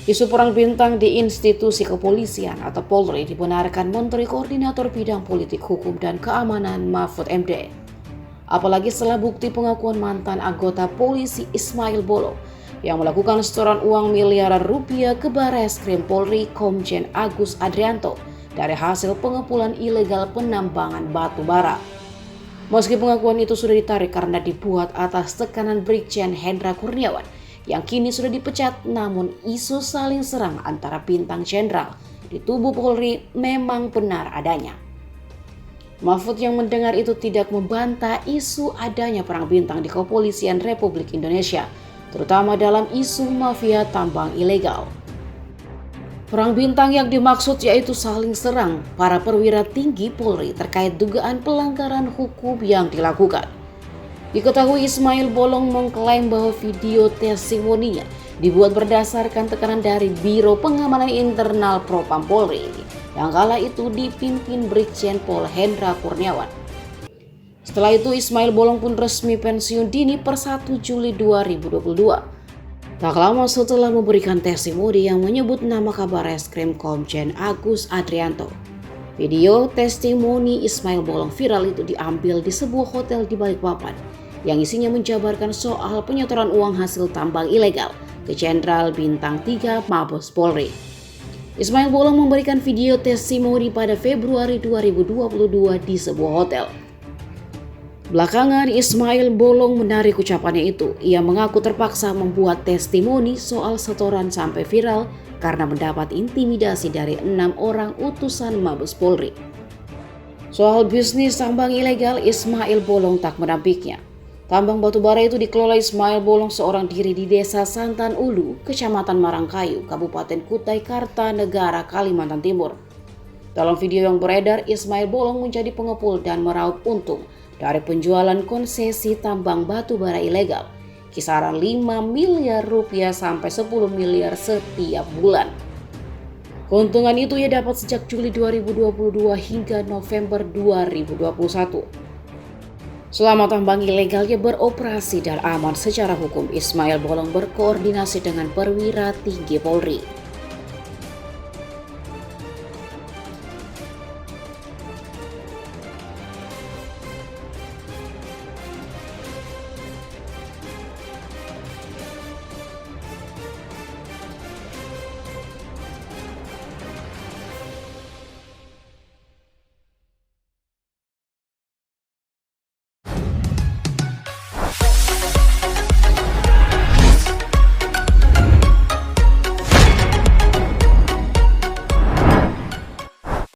Isu perang bintang di institusi kepolisian atau Polri dibenarkan Menteri Koordinator Bidang Politik Hukum dan Keamanan Mahfud MD. Apalagi setelah bukti pengakuan mantan anggota polisi Ismail Bolong yang melakukan setoran uang miliaran rupiah ke Barreskrim Polri Komjen Agus Adrianto dari hasil pengepulauan ilegal penambangan batu bara. Meski pengakuan itu sudah ditarik karena dibuat atas tekanan Brigjen Hendra Kurniawan yang kini sudah dipecat, namun isu saling serang antara bintang jenderal di tubuh Polri memang benar adanya. Mahfud yang mendengar itu tidak membantah isu adanya perang bintang di Kepolisian Republik Indonesia, terutama dalam isu mafia tambang ilegal. Perang bintang yang dimaksud yaitu saling serang para perwira tinggi Polri terkait dugaan pelanggaran hukum yang dilakukan. Diketahui Ismail Bolong mengklaim bahwa video testimoninya dibuat berdasarkan tekanan dari Biro Pengamanan Internal Propam Polri yang kala itu dipimpin Brigjen Pol Hendra Kurniawan. Setelah itu Ismail Bolong pun resmi pensiun dini per 1 Juli 2022. Tak lama setelah memberikan testimoni yang menyebut nama Kabarreskrim Komjen Agus Adrianto. Video testimoni Ismail Bolong viral itu diambil di sebuah hotel di Balikpapan yang isinya menjabarkan soal penyetoran uang hasil tambang ilegal ke Jenderal Bintang 3 Mabes Polri. Ismail Bolong memberikan video testimoni pada Februari 2022 di sebuah hotel. Belakangan Ismail Bolong menarik ucapannya itu. Ia mengaku terpaksa membuat testimoni soal setoran sampai viral karena mendapat intimidasi dari 6 orang utusan Mabes Polri. Soal bisnis tambang ilegal, Ismail Bolong tak menampiknya. Tambang batubara itu dikelola Ismail Bolong seorang diri di Desa Santan Ulu, Kecamatan Marangkayu, Kabupaten Kutai Kartanegara, Kalimantan Timur. Dalam video yang beredar, Ismail Bolong menjadi pengepul dan meraup untung dari penjualan konsesi tambang batubara ilegal, kisaran 5 miliar rupiah sampai 10 miliar setiap bulan. Keuntungan itu ia dapat sejak Juli 2022 hingga November 2021. Selama tambang ilegalnya beroperasi dan aman secara hukum, Ismail Bolong berkoordinasi dengan perwira tinggi Polri.